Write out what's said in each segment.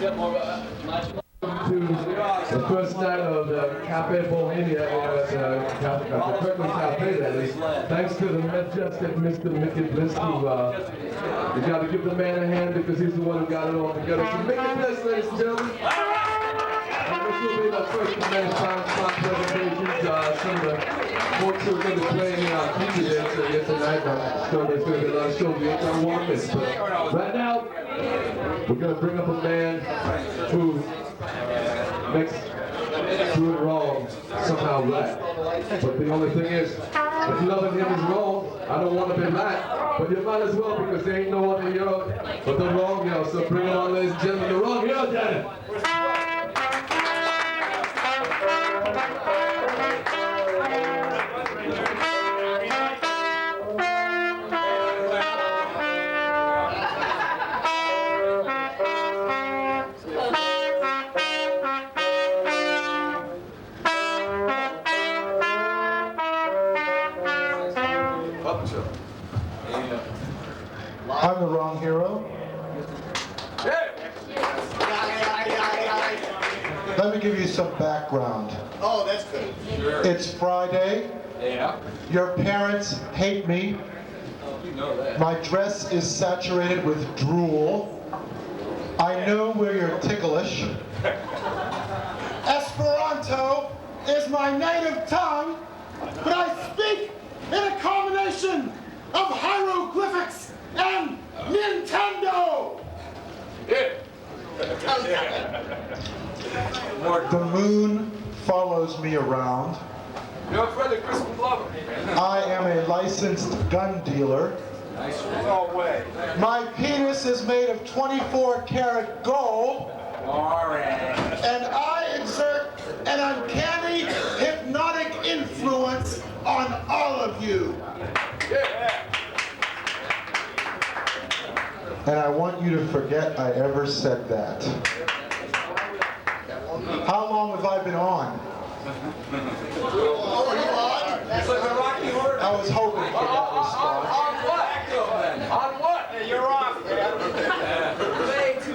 To the first night of the Cafe Bohemia at the Kirkland Cafe, that is. Thanks to the majestic Mr. Mickey Bliss, who you got to give the man a hand because he's the one who got it all together. So Mickey Bliss, ladies and gentlemen. And this will be the first of many fine presentations. Some of the folks who are going to be playing feature dance here tonight. I'm sure there's going to be a lot of shows we ain't going to want this. But right now, we're going to bring up a man who makes doing wrong somehow right. But the only thing is, if loving him is wrong, I don't want to be right. But you might as well, because there ain't no other hero but the wrong hero. So bring it on, ladies and gentlemen, the wrong hero, Daddy. I'm the wrong hero. Let me give you some background. Oh, that's good. Sure. It's Friday. Yeah. Your parents hate me. You know that. My dress is saturated with drool. I know where you're ticklish. Esperanto is my native tongue, but I speak in a combination of hieroglyphics and Nintendo! Yeah. The moon follows me around. You're a friend of Christmas Lover. I am a licensed gun dealer. Nice. No way. My penis is made of 24-karat gold. All right. And I exert an uncanny hypnotic influence on all of you. Yeah. And I want you to forget I ever said that. How long have I been on? It's like a Rocky Horror. I was hoping for that response. On what? You're off, man.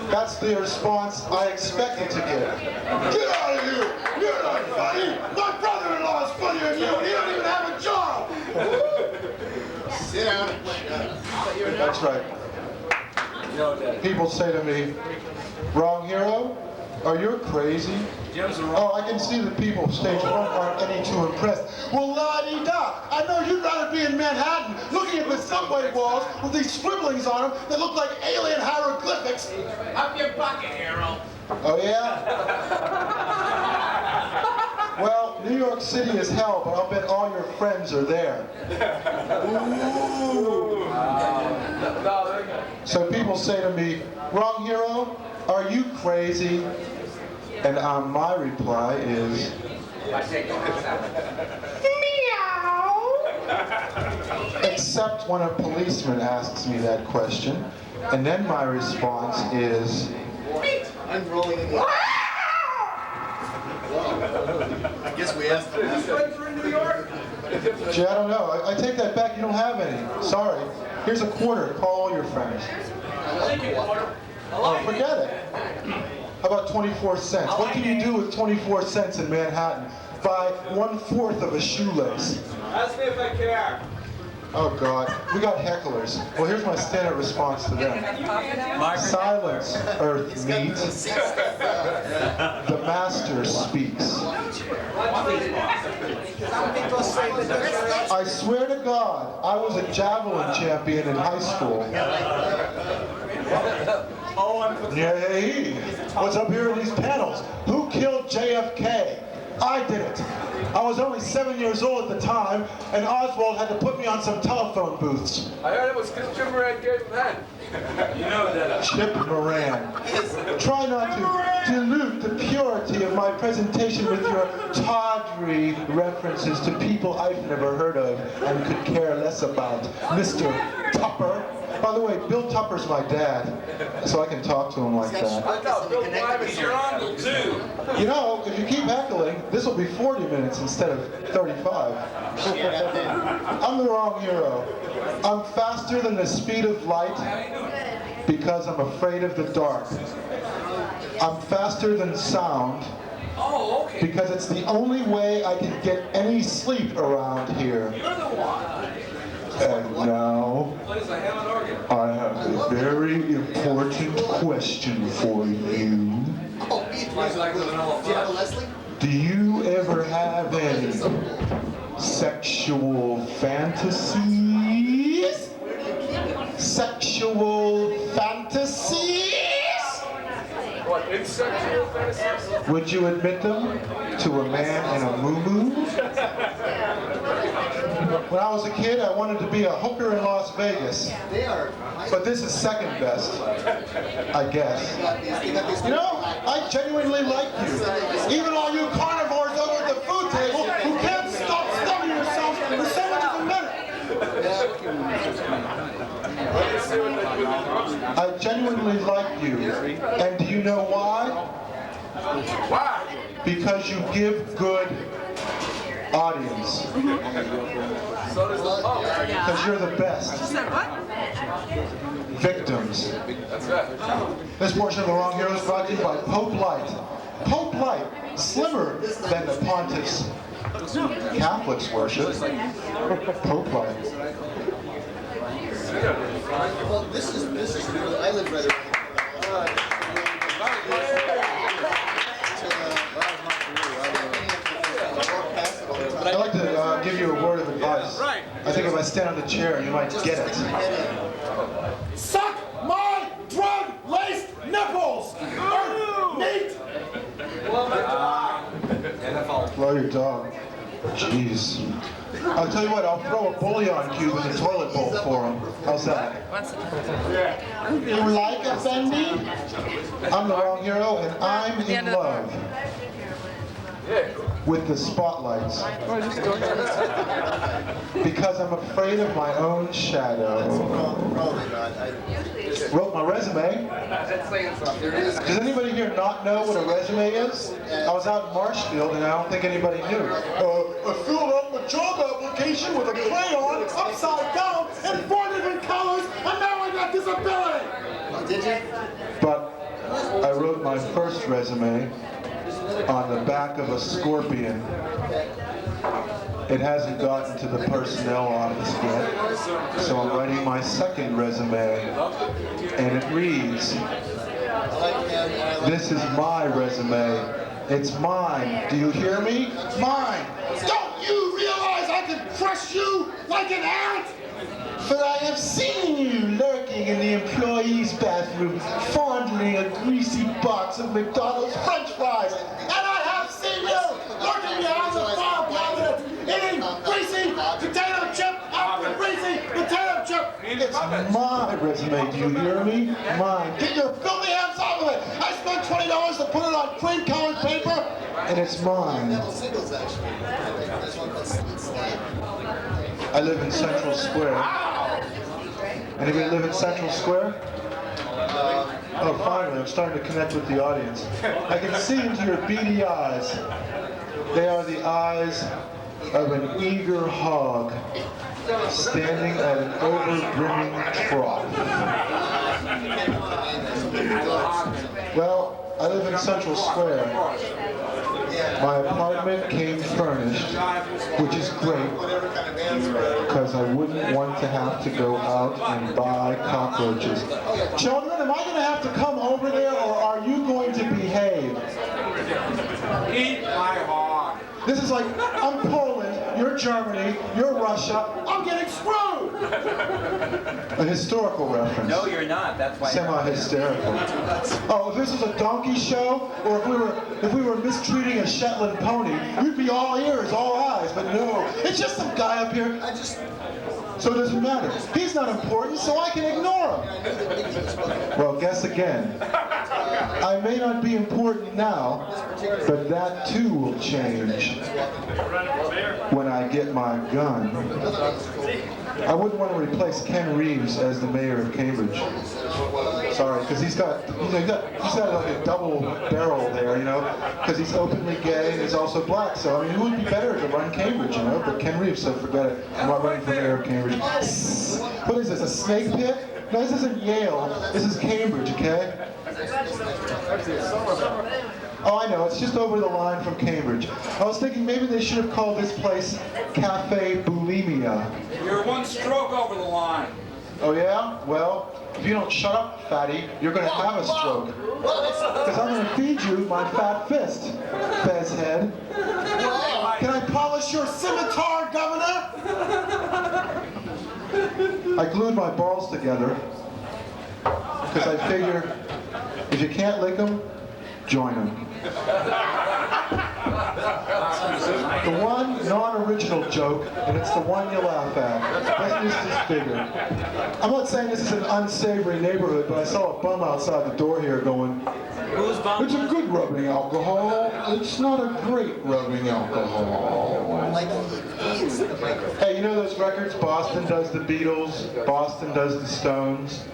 That's the response I expected to get. Get out of here! You're not funny! My brother-in-law is funnier than you, and he don't even have a job! Sit down. That's right. People say to me, wrong hero? Are you crazy? Oh, I can see the people stage front aren't any too impressed. Well, la-di-da! I know you'd rather be in Manhattan looking at the subway walls with these scribblings on them that look like alien hieroglyphics. Up your bucket, hero. Oh, yeah? Well, New York City is hell, but I'll bet all your friends are there. Ooh. So people say to me, wrong hero? Are you crazy? And my reply is, meow. Except when a policeman asks me that question. And then my response is, Unrolling in the... I guess we asked them. These friends are in New York? gee, I don't know. I take that back. You don't have any. Sorry. Here's a quarter. Call all your friends. Thank you, Water. Oh, forget it. How about 24 cents? What can you do with 24 cents in Manhattan? Buy 1/4 of a shoelace. Ask me if I care. Oh, God. We got hecklers. Well, here's my standard response to them. Silence, Earth meat. The master speaks. I swear to God, I was a javelin champion in high school. Yay! What's up here in these panels? Who killed JFK? I did it. I was only 7 years old at the time, and Oswald had to put me on some telephone booths. I heard it was because Jim Moran gave him that. You know that. Chip Moran. Try not to dilute the purity of my presentation with your tawdry references to people I've never heard of and could care less about. Mr. Tupper. By the way, Bill Tupper's my dad, so I can talk to him like that. I thought Bill Wyman's your uncle, too. You know, if you keep heckling, this will be 40 minutes instead of 35. I'm the wrong hero. I'm faster than the speed of light because I'm afraid of the dark. I'm faster than sound. Oh, okay. Because it's the only way I can get any sleep around here. You're the one. And now, Plays a Hammond organ. I have a very important question for you. Oh, he's like do you have a Leslie? Do you ever have any sexual fantasies? Sexual fantasies? What, insexual fantasies? Would you admit them to a man in a moo-moo? When I was a kid, I wanted to be a hooker in Las Vegas. They are. But this is second best, I guess. You know, I genuinely like you. Even all you carnivores over at the food table who can't stop stuffing yourselves for so much as a minute. I genuinely like you. And do you know why? Why? Because you give good audience. So does the pump. Because you're the best. Victims. That's right. This portion of The Wrong Hero is brought to you by Pope Light. Pope Light, slimmer than the pontiffs Catholics worship. Pope Light. Well, this is really, I live right I'd like to give you a word of advice. I think if I stand on the chair, you might get it. Suck my drug-laced nipples! Neat! Blow your dog. Jeez. I'll tell you what, I'll throw a bouillon cube in the toilet bowl for him. How's that? You like it, Fendi? I'm the Wrong Hero, and I'm in love with the spotlights. Because I'm afraid of my own shadow. Probably not. Wrote my resume. Does anybody here not know what a resume is? I was out in Marshfield and I don't think anybody knew. I filled out my job application with a crayon upside down in 4 different colors and now I got disability! Did you? But I wrote my first resume on the back of a scorpion. It hasn't gotten to the personnel office yet, so I'm writing my second resume, and it reads, "This is my resume. It's mine. Do you hear me? Mine. Don't you realize I can crush you like an ant? For I have seen you lurking in the employee's bathroom, fondling a greasy box of McDonald's French fries. And I have seen you lurking behind the file cabinet, eating greasy potato chip after greasy potato chip. It's my resume, do you hear me? Mine. Get your filthy hands off of it. I spent $20 to put it on cream-colored paper, and it's mine. Singles, actually. There's one called Slap. I live in Central Square. Anybody live in Central Square? Oh, finally, I'm starting to connect with the audience. I can see into your beady eyes. They are the eyes of an eager hog standing at an over-brimming trough. Well, I live in Central Square. My apartment came furnished, which is great, because I wouldn't want to have to go out and buy cockroaches. Children, am I going to have to come over there, or are you going to behave? Eat my hog. This is like, I'm Poland, you're Germany, you're Russia, I'm getting screwed! A historical reference. No, you're not. That's why. Semi-hysterical. Oh, if this was a donkey show, or if we were mistreating a Shetland pony, we'd be all ears, all eyes, but no. It's just some guy up here. So it doesn't matter. He's not important, so I can ignore him. Well, guess again. I may not be important now, but that too will change when I get my gun. I wouldn't want to replace Ken Reeves as the mayor of Cambridge. Sorry, because he's got like a double barrel there, you know, because he's openly gay and he's also black. So I mean, who would be better to run Cambridge, you know? But Ken Reeves, so forget it. I'm not running for mayor of Cambridge. What is this? A snake pit? No, this isn't Yale. This is Cambridge, okay? Oh, I know. It's just over the line from Cambridge. I was thinking maybe they should have called this place Cafe Bohemia. You're one stroke over the line. Oh yeah? Well, if you don't shut up, fatty, you're going to have a stroke. Because I'm going to feed you my fat fist, Fez head. Can I polish your scimitar, Governor? I glued my balls together because I figure if you can't lick them, join them. The one non-original joke, and it's the one you laugh at. That's just bigger. I'm not saying this is an unsavory neighborhood, but I saw a bum outside the door here going, "It's a good rubbing alcohol. It's not a great rubbing alcohol." Hey, you know those records? Boston does the Beatles, Boston does the Stones.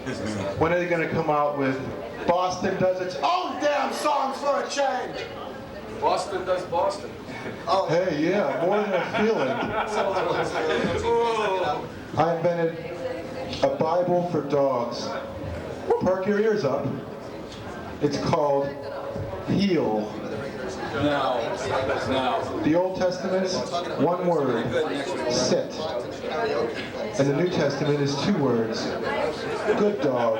When are they going to come out with Boston does its own damn songs for a change? Boston does Boston. Oh. Hey, yeah, more than a feeling. I invented a Bible for dogs. Perk your ears up. It's called Heal. No. The Old Testament's one word, sit. And the New Testament is two words, good dog.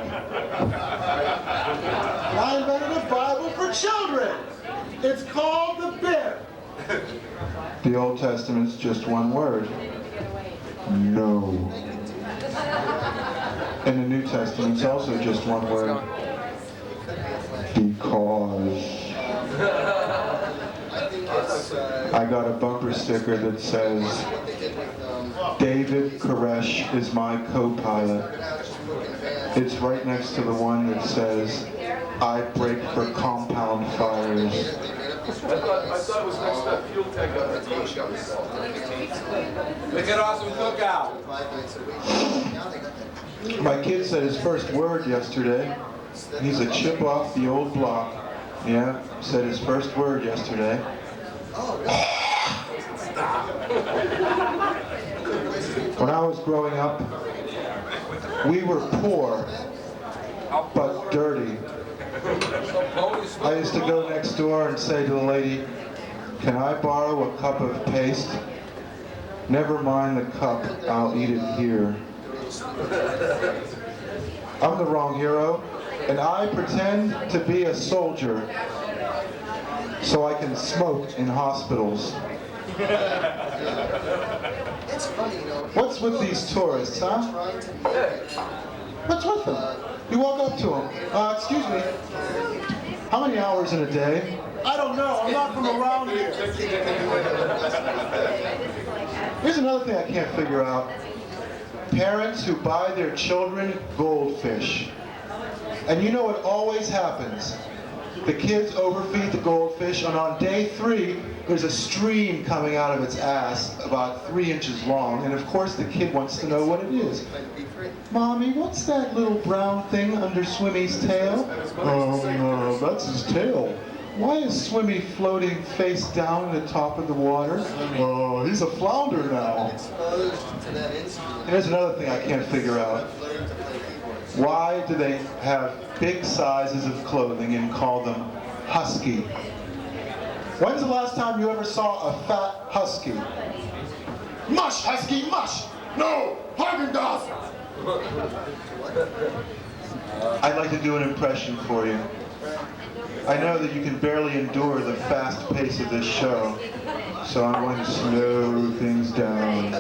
I invented a Bible for children. It's called the Bib. The Old Testament's just one word, no. And the New Testament's also just one word, because. I got a bumper sticker that says, David Koresh is my co-pilot. It's right next to the one that says, I brake for compound fires. I thought it was next to that fuel tank on the Look at Awesome Cookout. My kid said his first word yesterday. He's a chip off the old block. Yeah, said his first word yesterday. When I was growing up, we were poor, but dirty. I used to go next door and say to the lady, can I borrow a cup of paste? Never mind the cup, I'll eat it here. I'm the wrong hero, and I pretend to be a soldier so I can smoke in hospitals. It's funny, you know. What's with these tourists, huh? What's with them? You walk up to them. Excuse me. How many hours in a day? I don't know. I'm not from around here. Here's another thing I can't figure out. Parents who buy their children goldfish. And you know what always happens? The kids overfeed the goldfish, and on day 3, there's a stream coming out of its ass about 3 inches long, and of course the kid wants to know what it is. Mommy, what's that little brown thing under Swimmy's tail? That's his tail. Why is Swimmy floating face down at the top of the water? Oh, he's a flounder now. And here's another thing I can't figure out. Why do they have big sizes of clothing and call them husky? When's the last time you ever saw a fat husky? Mush, Husky, mush. No, Haagen-Dazs. I'd like to do an impression for you. I know that you can barely endure the fast pace of this show, so I'm going to slow things down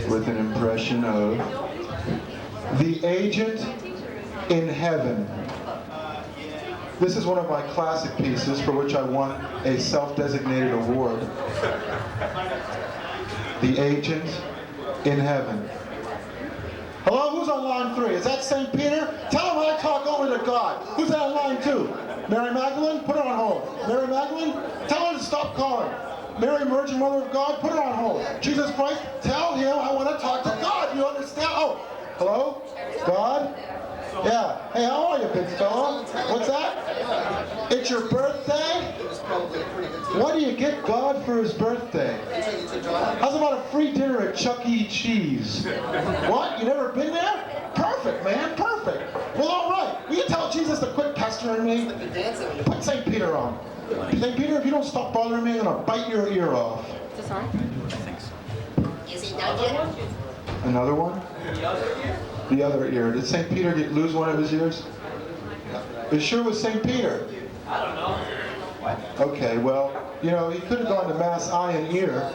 with an impression of the agent in heaven. This is one of my classic pieces for which I won a self-designated award. The agent in heaven. Hello, who's on line 3? Is that St. Peter? Tell him I talk only to God. Who's on line 2? Mary Magdalene? Put her on hold. Mary Magdalene? Tell her to stop calling. Mary Virgin Mother of God? Put her on hold. Jesus Christ? Tell him I want to talk to God. You understand? Oh, hello? God? Yeah. Hey, how are you, big fella? What's that? It's your birthday? It was probably a pretty good team. What do you get God for his birthday? How's about a free dinner at Chuck E. Cheese? What? You never been there? Perfect, man. Perfect. Well, all right. Will you tell Jesus to quit pestering me? Put St. Peter on. St. Peter, if you don't stop bothering me, I'm going to bite your ear off. Is this on? Is he done yet? Another one? The other ear. Did St. Peter lose one of his ears? It sure was St. Peter. I don't know. Okay, well, you know, he could have gone to Mass Eye and Ear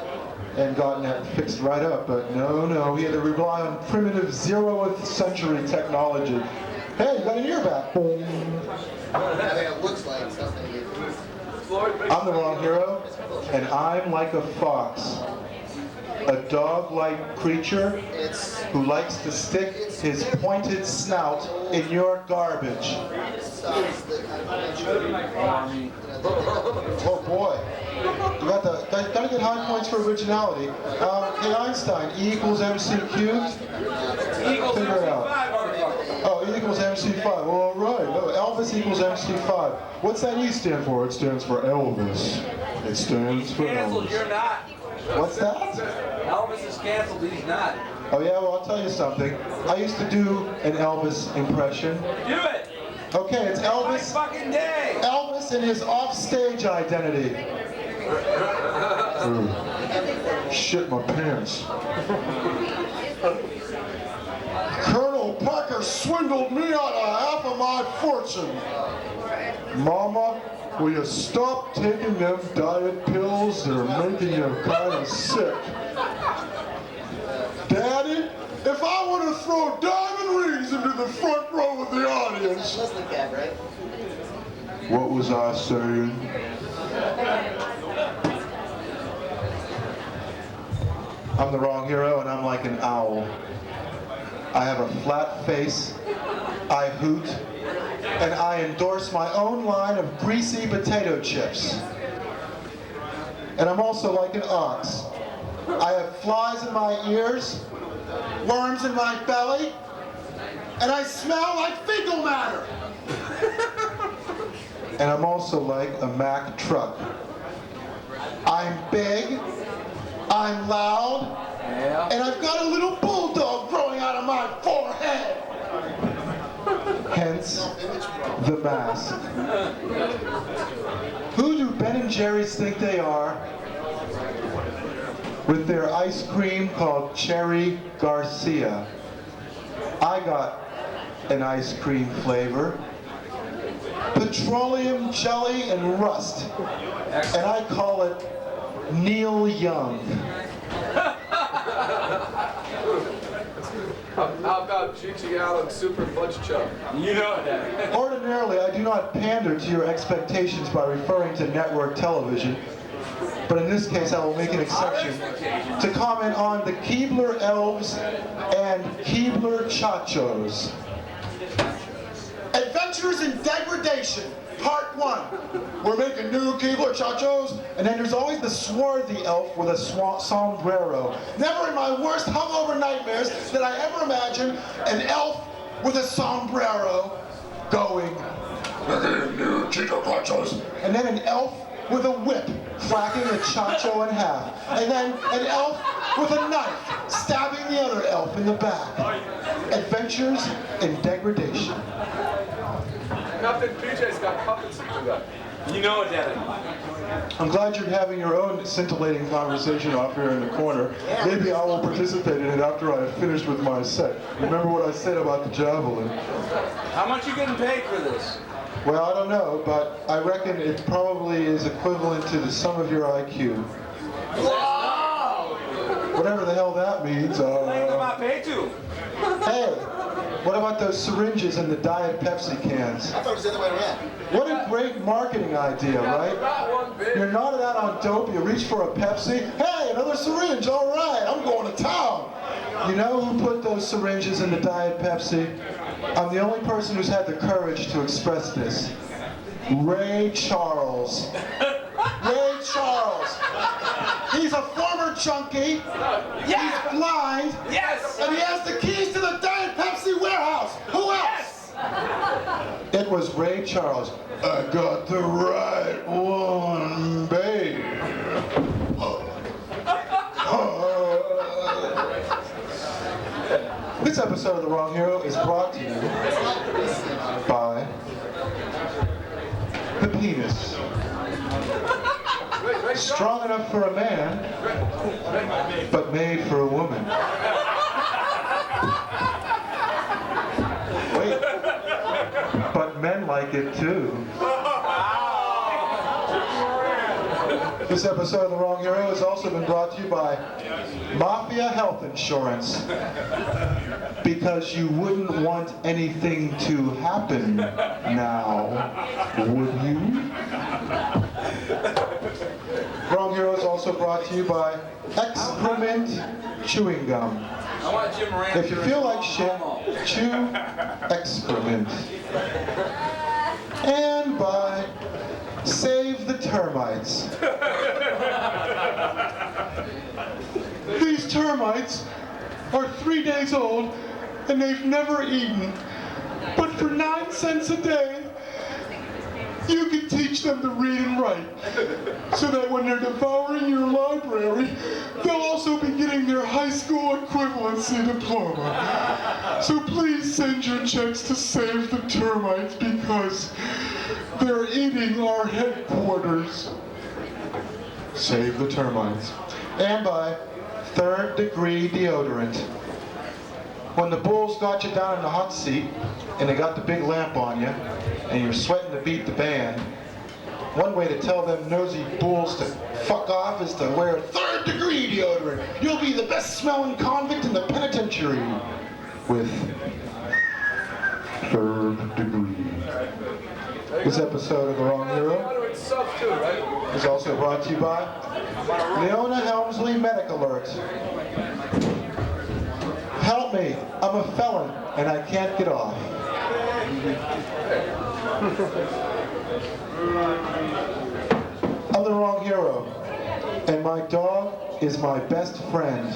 and gotten that fixed right up, but no, he had to rely on primitive 0th century technology. Hey, you got an ear back. I mean, it looks like something. I'm the wrong hero, and I'm like a fox. A dog-like creature who likes to stick his pointed snout in your garbage. Oh boy. You gotta get high points for originality. Hey Einstein, E equals MC cubed? Figure it out. Oh, E equals MC5. Well, all right. No, Elvis equals MC5. What's that E stand for? It stands for Elvis. It stands for Canceled, Elvis. you're not. What's that? Elvis is canceled, he's not. Oh yeah, well I'll tell you something. I used to do an Elvis impression. Do it! Okay, it's My Elvis. fucking day! Elvis and his offstage identity. Shit my pants. Colonel Parker swindled me out of half of my fortune. Mama, will you stop taking them diet pills? They're making you kind of sick. Daddy, if I were to throw diamond rings into the front row of the audience. That's the cat, right? What was I saying? I'm the wrong hero and I'm like an owl. I have a flat face, I hoot, and I endorse my own line of greasy potato chips. And I'm also like an ox. I have flies in my ears, worms in my belly, and I smell like fecal matter. And I'm also like a Mack truck. I'm big, I'm loud, and I've got a little bulldog growing out of my forehead. Hence, the mask. Who do Ben and Jerry's think they are with their ice cream called Cherry Garcia? I got an ice cream flavor. Petroleum jelly and rust. And I call it Neil Young. How about G.G. Allen Super Fudge Chub? You know that. Ordinarily, I do not pander to your expectations by referring to network television, but in this case, I will make an exception to comment on the Keebler Elves and Keebler Chachos. Adventures in Degradation, Part 1. We're making new Keebler Chachos, and then there's always the swarthy elf with a sombrero. Never in my worst hungover nightmares did I ever imagine an elf with a sombrero going, new Keebler Chachos, and then an elf with a whip cracking a chacho in half, and then an elf with a knife stabbing the other elf in the back. Adventures in Degradation. Captain PJ's got puppets to do that. You know it, Daddy. I'm glad you're having your own scintillating conversation off here in the corner. Maybe I will participate in it after I have finished with my set. Remember what I said about the javelin? How much you getting paid for this? Well, I don't know, but I reckon it probably is equivalent to the sum of your IQ. Wow! Whatever the hell that means. Think about pay to. Hey, what about those syringes in the Diet Pepsi cans? I thought it was the other way around. What a great marketing idea, right? You're nodded out on dope, you reach for a Pepsi. Hey, another syringe, all right, I'm going to town. You know who put those syringes in the Diet Pepsi? I'm the only person who's had the courage to express this. Ray Charles. Ray Charles. He's a former junkie. Yeah. He's blind. Yes! And he has the keys to the Diet Pepsi warehouse. Who else? It was Ray Charles. I got the right one, babe. This episode of The Wrong Hero is brought to you by the penis. Strong enough for a man, but made for a woman. Wait, but men like it too. This episode of The Wrong Hero has also been brought to you by Mafia Health Insurance. Because you wouldn't want anything to happen now, would you? Wrong Hero is also brought to you by Excrement Chewing Gum. If you feel like shit, chew excrement. And by Save the Termites. These termites are 3 days old and they've never eaten. But for 9 cents a day, you can teach them to read and write. So that when they're devouring your library, they'll also be getting their high school equivalency diploma. So please send your checks to Save the Termites because they're eating our headquarters. Save the Termites. And by Third Degree Deodorant. When the bulls got you down in the hot seat and they got the big lamp on you and you're sweating to beat the band, one way to tell them nosy bulls to fuck off is to wear Third Degree Deodorant. You'll be the best smelling convict in the penitentiary with Third Degree. This episode of The Wrong Hero is also brought to you by Leona Helmsley Medic Alert. Help me, I'm a felon and I can't get off. I'm The Wrong Hero, and my dog is my best friend.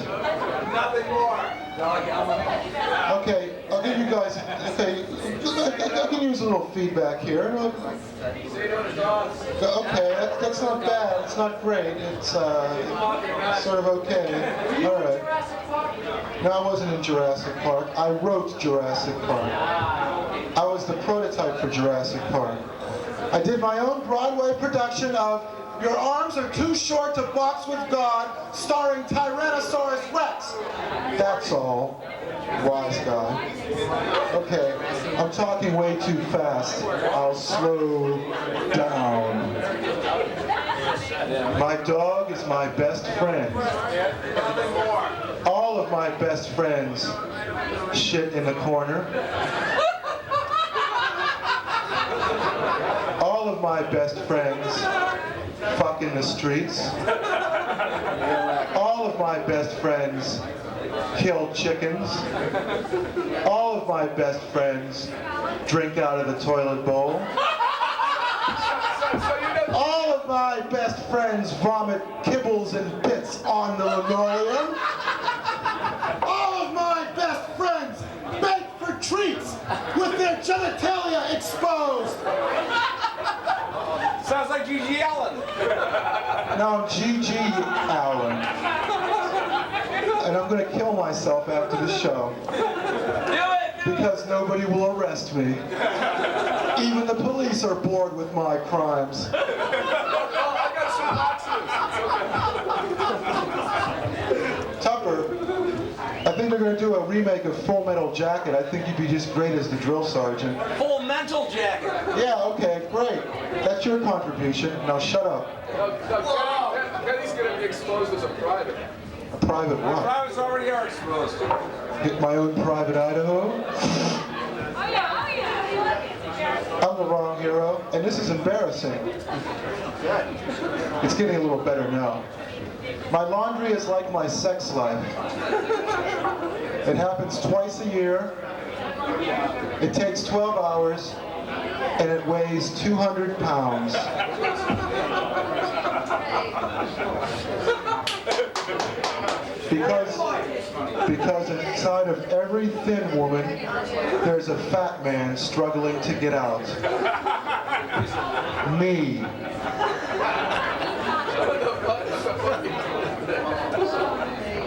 Nothing more. Okay, I'll give you guys, okay, I can use a little feedback here. Okay, that's not bad, it's not great, it's sort of okay. All right. No, I wasn't in Jurassic Park. I wrote Jurassic Park. I was the prototype for Jurassic Park. I did my own Broadway production of Your Arms Are Too Short to Box with God, starring Tyrannosaurus Rex. That's all. Wise guy. Okay, I'm talking way too fast. I'll slow down. My dog is my best friend. All of my best friends shit in the corner. All of my best friends fuck in the streets. All of my best friends kill chickens. All of my best friends drink out of the toilet bowl. All of my best friends vomit kibbles and bits on the linoleum. All of my best friends beg for treats with their genitalia exposed. Sounds like G.G. Allen. No, I'm G.G. Allen. And I'm going to kill myself after the show. Because nobody will arrest me. Even the police are bored with my crimes. I got some boxes. Tupper, I think they're going to do a remake of Full Metal Jacket. I think you'd be just great as the drill sergeant. Full Mental Jacket. Yeah, okay, great. That's your contribution. Now shut up. Kenny's going to be exposed as a private. A private what? Privates already are exposed. Get my own private Idaho? I'm The Wrong Hero, and this is embarrassing. It's getting a little better now. My laundry is like my sex life. It happens twice a year. It takes 12 hours, and it weighs 200 pounds. Because inside of every thin woman, there's a fat man struggling to get out. Me.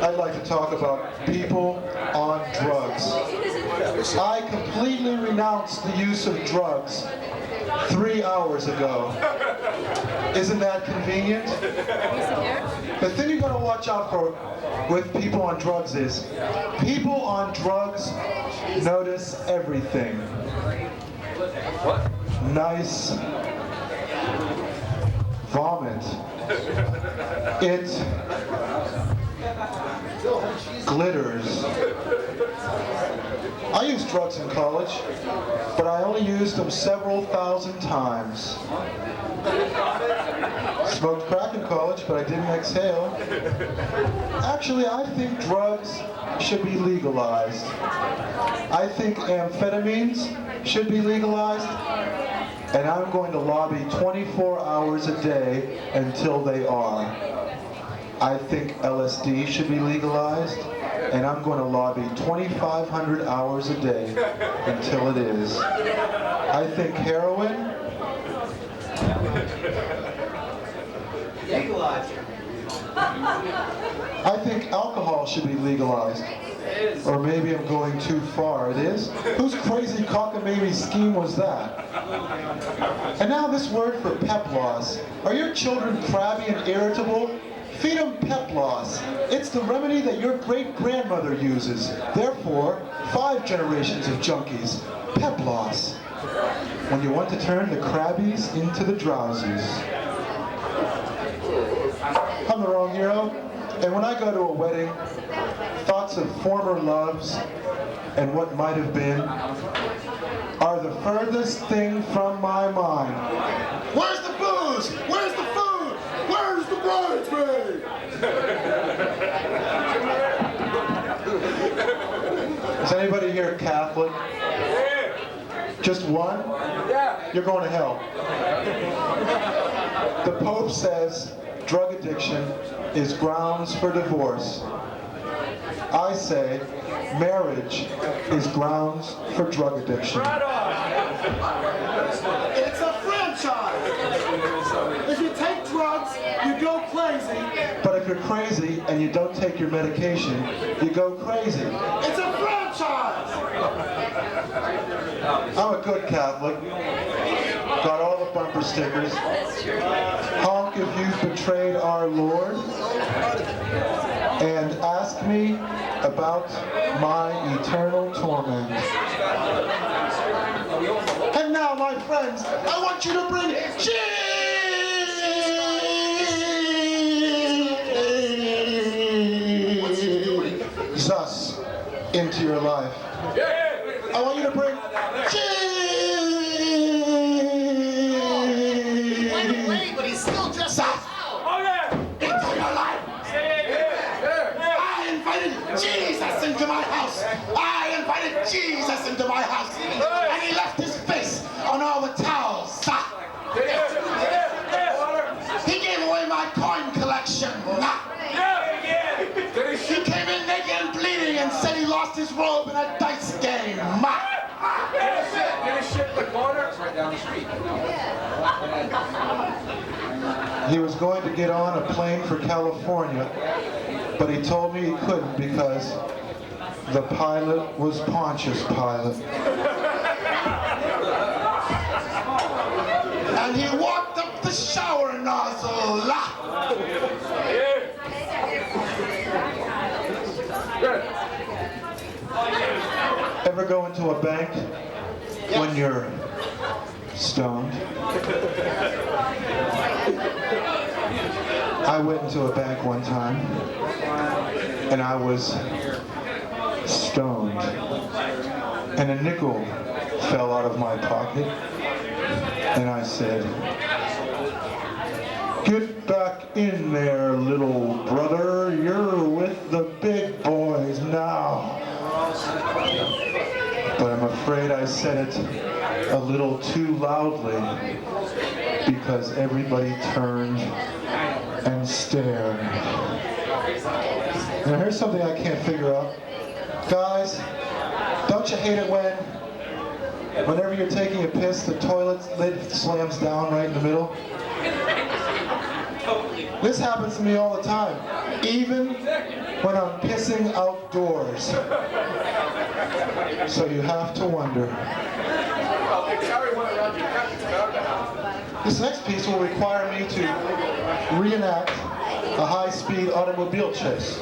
I'd like to talk about people on drugs. I completely renounced the use of drugs 3 hours ago. Isn't that convenient? The thing you gotta watch out for with people on drugs is, people on drugs notice everything. Nice vomit. It glitters. I used drugs in college, but I only used them several thousand times. Smoked crack in college, but I didn't exhale. Actually, I think drugs should be legalized. I think amphetamines should be legalized, and I'm going to lobby 24 hours a day until they are. I think LSD should be legalized, and I'm going to lobby 2,500 hours a day until it is. I think heroin. Legalized. I think alcohol should be legalized. Or maybe I'm going too far. It is? Whose crazy cockamamie scheme was that? And now this word for peplos. Are your children crabby and irritable? Feed them peplos. It's the remedy that your great-grandmother uses. Therefore, 5 generations of junkies. Peplos. When you want to turn the crabbies into the drowsies. I'm the wrong hero. And when I go to a wedding, thoughts of former loves and what might have been are the furthest thing from my mind. Where's the booze? Where's the food? Where's the bridesmaid? Is anybody here Catholic? Just one? Yeah. You're going to hell. The Pope says drug addiction is grounds for divorce. I say marriage is grounds for drug addiction. It's a franchise. If you take drugs, you go crazy. But if you're crazy and you don't take your medication, you go crazy. It's a franchise. I'm a good Catholic. Got all the bumper stickers. Honk if you've betrayed our Lord. And ask me about my eternal torment. And now, my friends, I want you to bring Jesus into your life. I want you to bring Wait, but he's still just out. into your life. I invited Jesus into my house. I invited Jesus into my house. And he left his face on all the towels. He gave away my coin collection. He came in naked and bleeding and said he lost his robe in a dice game. Get his shit in the corner. It's right down the street. He was going to get on a plane for California, but he told me he couldn't because the pilot was Pontius Pilate. And he walked up the shower nozzle. Ever go into a bank when you're stoned? I went into a bank one time and I was stoned and a nickel fell out of my pocket and I said, "Get back in there, little brother, you're with the big boys now." But I'm afraid I said it a little too loudly because everybody turned and stared. Now here's something I can't figure out. Guys, don't you hate it whenever you're taking a piss, the toilet lid slams down right in the middle? This happens to me all the time, even when I'm pissing outdoors. So you have to wonder. This next piece will require me to reenact a high-speed automobile chase.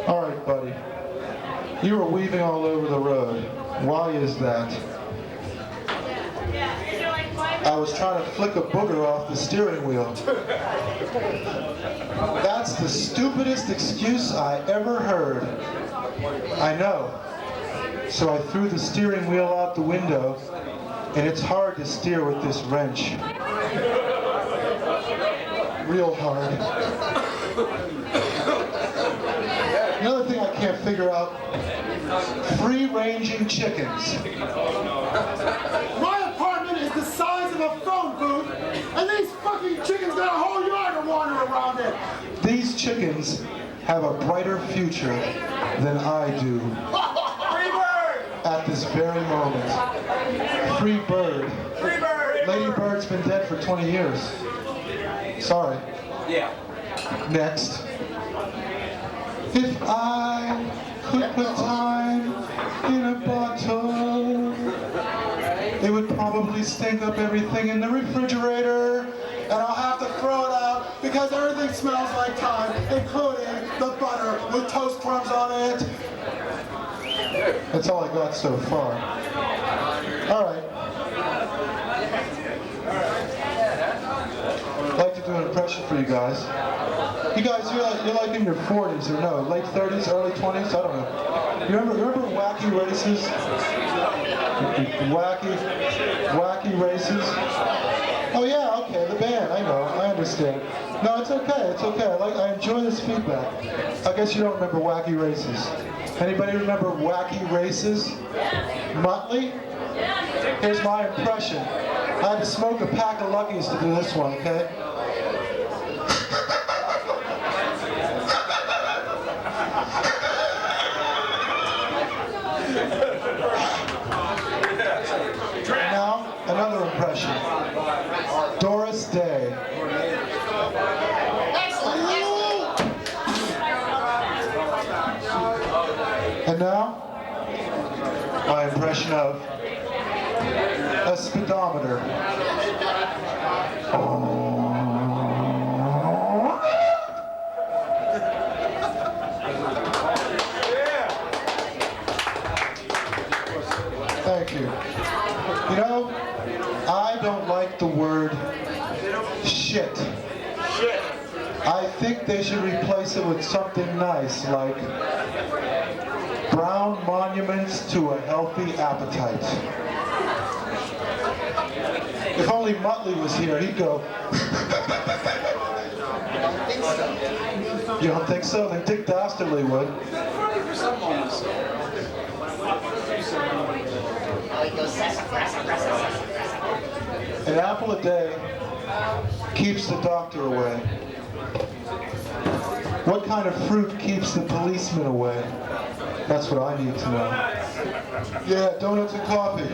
All right, buddy. You were weaving all over the road. Why is that? I was trying to flick a booger off the steering wheel. That's the stupidest excuse I ever heard. I know. So I threw the steering wheel out the window, and it's hard to steer with this wrench. Real hard. Another thing I can't figure out, free-ranging chickens. My apartment is the size of a phone booth, and these fucking chickens got a whole yard to wander around in. These chickens have a brighter future than I do. Free bird! At this very moment. Free bird. Free bird! Lady Bird's been dead for 20 years. Sorry. Yeah. Next. If I could put time in a bottle, it would probably stink up everything in the refrigerator, and I'll have to throw it out because everything smells like time, including the butter with toast crumbs on it. That's all I got so far. All right. I'd like to do an impression for you guys. You guys, you're like in your 40s or no, late 30s, early 20s, I don't know. You remember Wacky Races? Wacky Races? Oh yeah, okay, the band, I know, I understand. No, it's okay, I enjoy this feedback. I guess you don't remember Wacky Races. Anybody remember Wacky Races? Muttley? Here's my impression. I had to smoke a pack of Luckies to do this one, okay? Now, another impression. Doris Day. And now, my impression of a speedometer. Thank you. You know, I don't like the word shit. I think they should replace it with something nice, like brown monuments to a healthy appetite. If only Muttley was here, he'd go. You don't think so? Then Dick Dastardly would. An apple a day keeps the doctor away. What kind of fruit keeps the policeman away? That's what I need to know. Yeah, donuts and coffee.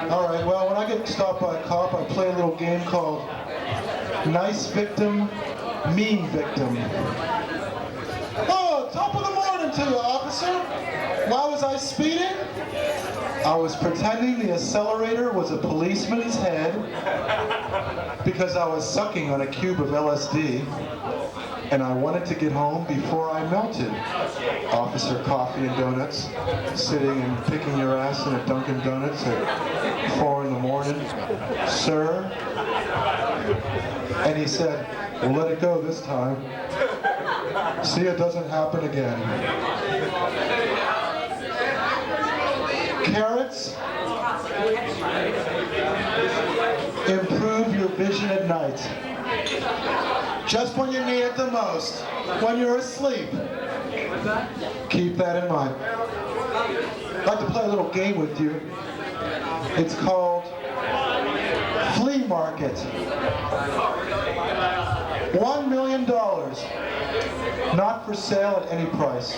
All right, well, when I get stopped by a cop, I play a little game called Nice Victim, Mean Victim. Oh, top of the morning to you, officer. Why was I speeding? I was pretending the accelerator was a policeman's head because I was sucking on a cube of LSD, and I wanted to get home before I melted. Officer Coffee and Donuts, sitting and picking your ass in a Dunkin' Donuts at 4 in the morning. Sir? And he said, well, let it go this time. See, it doesn't happen again. Carrots improve your vision at night. Just when you need it the most, when you're asleep. Keep that in mind. I'd like to play a little game with you. It's called Flea Market. $1 million. Not for sale at any price.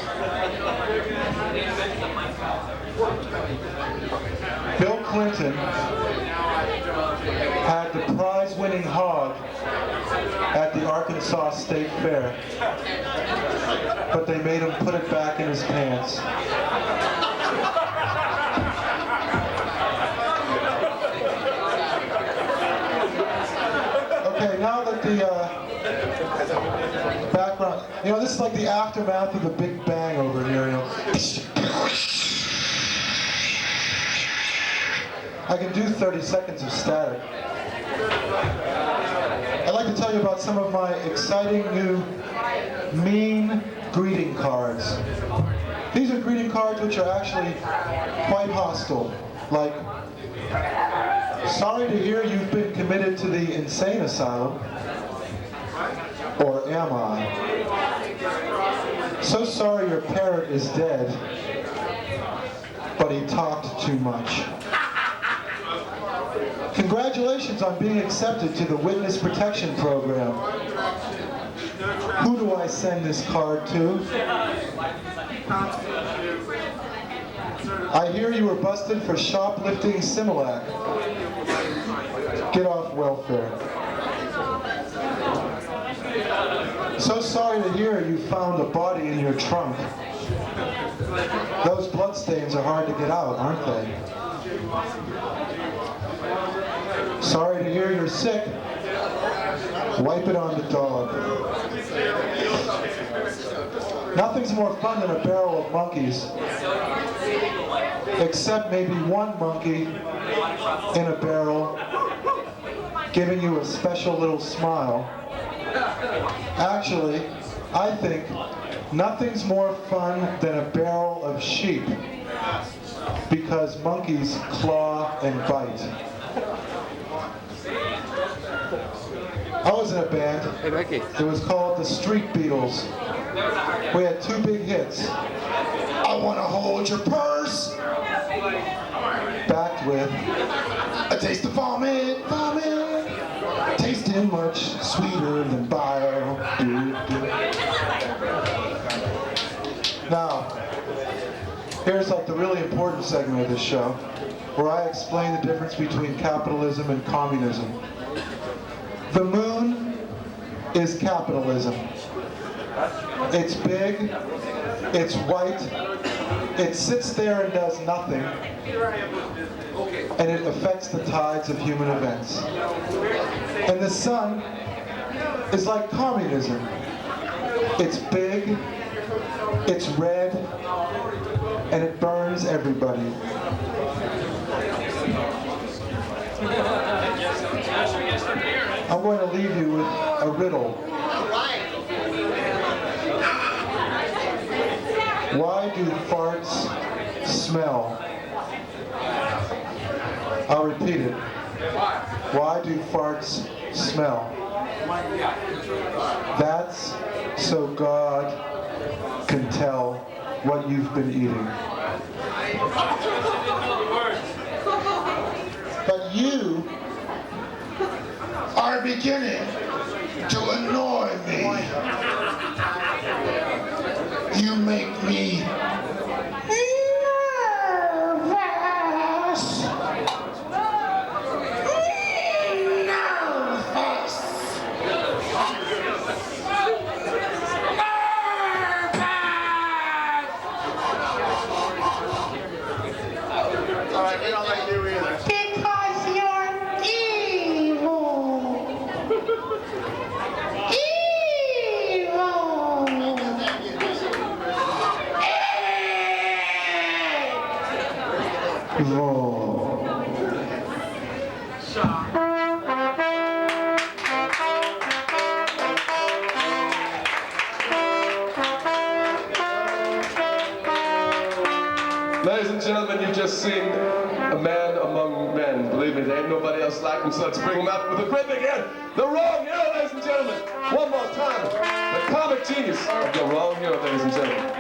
Bill Clinton had the prize-winning hog at the Arkansas State Fair, but they made him put it back in his pants. Okay, now that the background, this is like the aftermath of the Big Bang over here, I can do 30 seconds of static. I'd like to tell you about some of my exciting new mean greeting cards. These are greeting cards which are actually quite hostile. Like, sorry to hear you've been committed to the insane asylum. Or am I? So sorry your parrot is dead, but he talked too much. Congratulations on being accepted to the Witness Protection Program. Who do I send this card to? I hear you were busted for shoplifting Similac. Get off welfare. So sorry to hear you found a body in your trunk. Those bloodstains are hard to get out, aren't they? Sorry to hear you're sick. Wipe it on the dog. Nothing's more fun than a barrel of monkeys. Except maybe one monkey in a barrel giving you a special little smile. Actually, I think nothing's more fun than a barrel of sheep, because monkeys claw and bite. I was in a band. Hey, Becky. It was called the Street Beatles. We had 2 big hits. I want to hold your purse. Backed with a taste of vomit, vomit. Tasting much sweeter than bio. Now, here's like the really important segment of this show, where I explain the difference between capitalism and communism. The moon is capitalism. It's big, it's white, it sits there and does nothing, and it affects the tides of human events. And the sun is like communism. It's big, it's red, and it burns everybody. I'm going to leave you with a riddle. Why do farts smell? I'll repeat it. Why do farts smell? That's so God can tell what you've been eating. But you are beginning to annoy me. You make me nervous. All right, we don't like you either. Because you're evil. Ladies and gentlemen, you've just seen a man among men. Believe me, there ain't nobody else like him, so let's bring him out with a great big hand. The wrong hero, ladies and gentlemen. One more time, the comic genius of the wrong hero, ladies and gentlemen.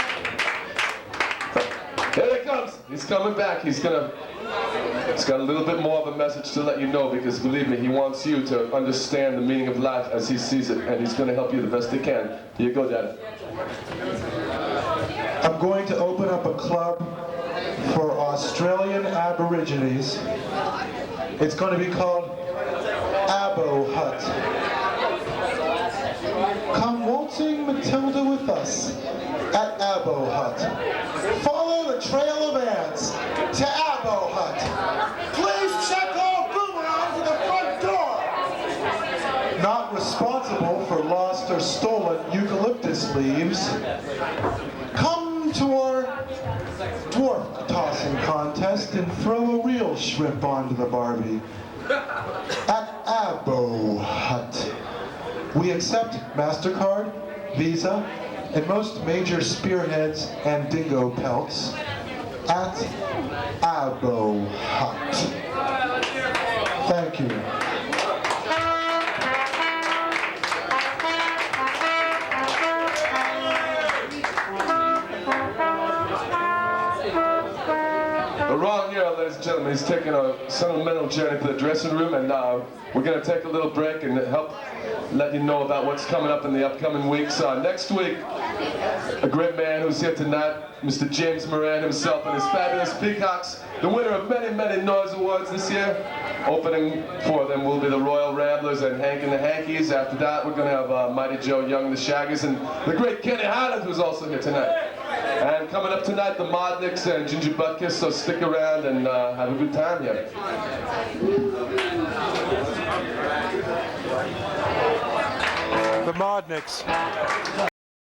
Here he comes. He's coming back. He's got a little bit more of a message to let you know, because believe me, he wants you to understand the meaning of life as he sees it, and he's going to help you the best he can. Here you go, Daddy. I'm going to open up a club for Australian Aborigines. It's going to be called Abo Hut. Come waltzing Matilda with us at Abo Hut. Follow the trail of ants to Abo Hut. Please check all boomerangs at the front door. Not responsible for lost or stolen eucalyptus leaves. Come to our dwarf tossing contest and throw a real shrimp onto the Barbie at Abo Hut. We accept MasterCard, Visa, and most major spearheads and dingo pelts at Abo Hut. Thank you. The wrong hero, ladies and gentlemen, he's taking a sentimental journey to the dressing room, and we're going to take a little break and help let you know about what's coming up in the upcoming weeks. Next week, a great man who's here tonight, Mr. James Moran himself and his fabulous Peacocks, the winner of many, many Noise Awards this year. Opening for them will be the Royal Ramblers and Hank and the Hankies. After that, we're going to have Mighty Joe Young, the Shaggers, and the great Kenny Highland, who's also here tonight. And coming up tonight, the Modnicks and Ginger Butkus, so stick around and have a good time here. The Modnicks.